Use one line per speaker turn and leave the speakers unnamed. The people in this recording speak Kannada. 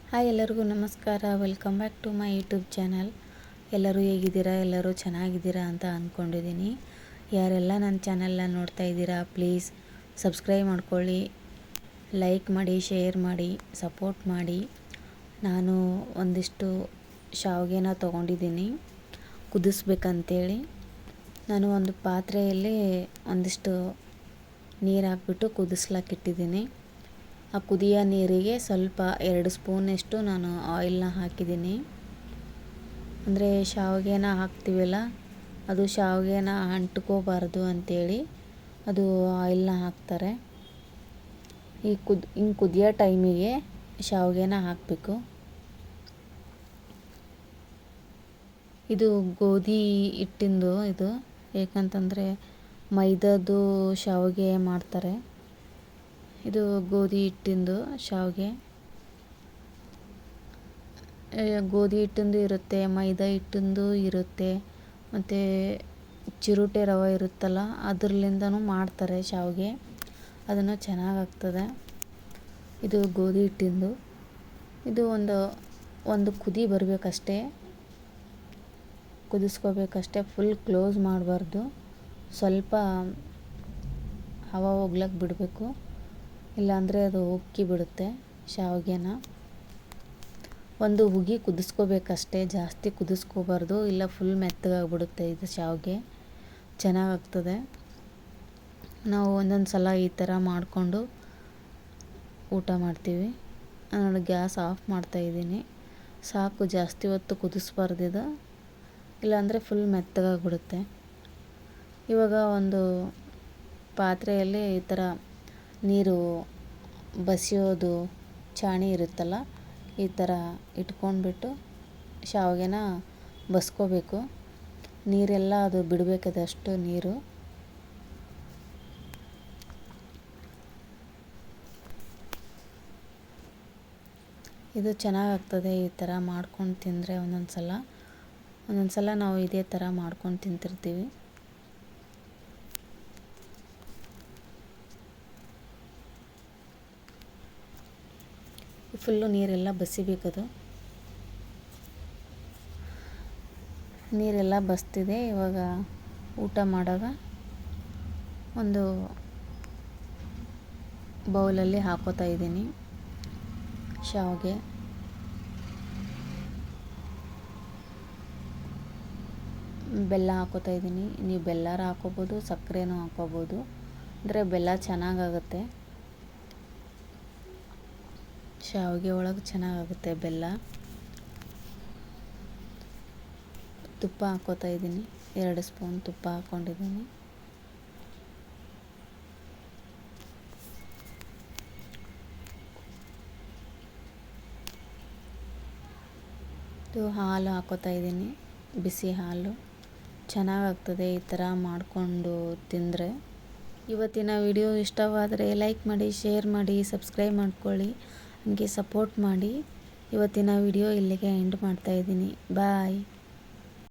ಹಾಯ್ ಎಲ್ಲರಿಗೂ ನಮಸ್ಕಾರ. Welcome back to my YouTube channel. ಎಲ್ಲರೂ ಹೇಗಿದ್ದೀರಾ? ಎಲ್ಲರೂ ಚೆನ್ನಾಗಿದ್ದೀರಾ ಅಂತ ಅಂದ್ಕೊಂಡಿದ್ದೀನಿ. ಯಾರೆಲ್ಲ ನನ್ನ ಚಾನಲ್ನ ನೋಡ್ತಾ ಇದ್ದೀರಾ ಪ್ಲೀಸ್ ಸಬ್ಸ್ಕ್ರೈಬ್ ಮಾಡ್ಕೊಳ್ಳಿ, ಲೈಕ್ ಮಾಡಿ, ಶೇರ್ ಮಾಡಿ, ಸಪೋರ್ಟ್ ಮಾಡಿ. ನಾನು ಒಂದಿಷ್ಟು ಶಾವಿಗೆನ ತೊಗೊಂಡಿದ್ದೀನಿ ಕುದಿಸ್ಬೇಕಂತೇಳಿ. ನಾನು ಒಂದು ಪಾತ್ರೆಯಲ್ಲಿ ಒಂದಿಷ್ಟು ನೀರು ಹಾಕ್ಬಿಟ್ಟು ಕುದಿಸ್ಲಾಕಿಟ್ಟಿದ್ದೀನಿ. ಆ ಕುದಿಯೋ ನೀರಿಗೆ ಸ್ವಲ್ಪ 2 ಸ್ಪೂನಷ್ಟು ನಾನು ಆಯಿಲ್ನ ಹಾಕಿದ್ದೀನಿ. ಅಂದರೆ ಶಾವಿಗೆನ ಹಾಕ್ತೀವಲ್ಲ, ಅದು ಶಾವಿಗೆನ ಅಂಟ್ಕೋಬಾರ್ದು ಅಂಥೇಳಿ ಅದು ಆಯಿಲ್ನ ಹಾಕ್ತಾರೆ. ಹಿಂಗೆ ಕುದಿಯೋ ಟೈಮಿಗೆ ಶಾವಿಗೆನ ಹಾಕಬೇಕು. ಇದು ಗೋಧಿ ಹಿಟ್ಟಿಂದು ಇದು, ಏಕಂತಂದರೆ ಮೈದಾದು ಶಾವಿಗೆ ಮಾಡ್ತಾರೆ. ಇದು ಗೋಧಿ ಹಿಟ್ಟಿಂದು ಶಾವಿಗೆ. ಗೋಧಿ ಹಿಟ್ಟಿಂದು ಇರುತ್ತೆ, ಮೈದಾ ಹಿಟ್ಟಿಂದು ಇರುತ್ತೆ, ಮತ್ತು ಚಿರೋಟಿ ರವೆ ಇರುತ್ತಲ್ಲ ಅದರಲ್ಲಿಂದನೂ ಮಾಡ್ತಾರೆ ಶಾವಿಗೆ. ಅದನ್ನು ಚೆನ್ನಾಗಾಗ್ತದೆ. ಇದು ಗೋಧಿ ಹಿಟ್ಟಿಂದು. ಇದು ಒಂದು ಕುದಿ ಬರಬೇಕಷ್ಟೇ, ಕುದಿಸ್ಕೋಬೇಕಷ್ಟೇ. ಫುಲ್ ಕ್ಲೋಸ್ ಮಾಡಬಾರ್ದು, ಸ್ವಲ್ಪ ಹವಾ ಹೋಗ್ಲಕ್ಕೆ ಬಿಡಬೇಕು, ಇಲ್ಲಾಂದರೆ ಅದು ಉಕ್ಕಿ ಬಿಡುತ್ತೆ ಶಾವಿಗೆನ. ಒಂದು ಉಗಿ ಕುದಿಸ್ಕೋಬೇಕಷ್ಟೇ, ಜಾಸ್ತಿ ಕುದಿಸ್ಕೋಬಾರ್ದು, ಇಲ್ಲ ಫುಲ್ ಮೆತ್ತಗಾಗ್ಬಿಡುತ್ತೆ ಇದು ಶಾವಿಗೆ. ಚೆನ್ನಾಗಾಗ್ತದೆ. ನಾವು ಒಂದೊಂದು ಸಲ ಈ ಥರ ಮಾಡಿಕೊಂಡು ಊಟ ಮಾಡ್ತೀವಿ. ನಾನು ಗ್ಯಾಸ್ ಆಫ್ ಮಾಡ್ತಾಯಿದ್ದೀನಿ. ಸಾಕು, ಜಾಸ್ತಿ ಹೊತ್ತು ಕುದಿಸ್ಬಾರ್ದಿದು, ಇಲ್ಲಾಂದರೆ ಫುಲ್ ಮೆತ್ತಗಾಗ್ಬಿಡುತ್ತೆ. ಇವಾಗ ಒಂದು ಪಾತ್ರೆಯಲ್ಲಿ ಈ ಥರ ನೀರು ಬಸಿಯೋದು ಚಾಣಿ ಇರುತ್ತಲ್ಲ, ಈ ಥರ ಇಟ್ಕೊಂಡ್ಬಿಟ್ಟು ಶಾವಿಗೆನ ಬಸ್ಕೋಬೇಕು. ನೀರೆಲ್ಲ ಅದು ಬಿಡಬೇಕದಷ್ಟು ನೀರು. ಇದು ಚೆನ್ನಾಗಾಗ್ತದೆ ಈ ಥರ ಮಾಡ್ಕೊಂಡು ತಿಂದರೆ. ಒಂದೊಂದು ಸಲ ನಾವು ಇದೇ ಥರ ಮಾಡ್ಕೊಂಡು ತಿಂತಿರ್ತೀವಿ. ಫುಲ್ಲು ನೀರೆಲ್ಲ ಬಸಿಬೇಕದು. ನೀರೆಲ್ಲ ಬಸ್ತಿದೆ. ಇವಾಗ ಊಟ ಮಾಡುವಾಗ ಒಂದು ಬೌಲಲ್ಲಿ ಹಾಕೋತಾ ಇದ್ದೀನಿ ಶಾವಿಗೆ. ಬೆಲ್ಲ ಹಾಕೋತಾ ಇದ್ದೀನಿ. ನೀವು ಬೆಲ್ಲಾರ ಹಾಕೋಬೋದು, ಸಕ್ಕರೆನೂ ಹಾಕೋಬೋದು. ಅಂದರೆ ಬೆಲ್ಲ ಚೆನ್ನಾಗಾಗುತ್ತೆ, ಶಾವಿಗೆ ಒಳಗೆ ಚೆನ್ನಾಗಾಗುತ್ತೆ ಬೆಲ್ಲ. ತುಪ್ಪ ಹಾಕೋತಾ ಇದ್ದೀನಿ, 2 ಸ್ಪೂನ್ ತುಪ್ಪ ಹಾಕ್ಕೊಂಡಿದ್ದೀನಿ. ಇದು ಹಾಲು ಹಾಕೋತಾ ಇದ್ದೀನಿ, ಬಿಸಿ ಹಾಲು. ಚೆನ್ನಾಗಾಗ್ತದೆ ಈ ಥರ ಮಾಡಿಕೊಂಡು ತಿಂದರೆ. ಇವತ್ತಿನ ವಿಡಿಯೋ ಇಷ್ಟವಾದರೆ ಲೈಕ್ ಮಾಡಿ, ಶೇರ್ ಮಾಡಿ, ಸಬ್ಸ್ಕ್ರೈಬ್ ಮಾಡ್ಕೊಳ್ಳಿ, ನನಗೆ ಸಪೋರ್ಟ್ ಮಾಡಿ. ಇವತ್ತಿನ ವಿಡಿಯೋ ಇಲ್ಲಿಗೆ ಎಂಡ್ ಮಾಡ್ತಾಯಿದ್ದೀನಿ. ಬಾಯ್.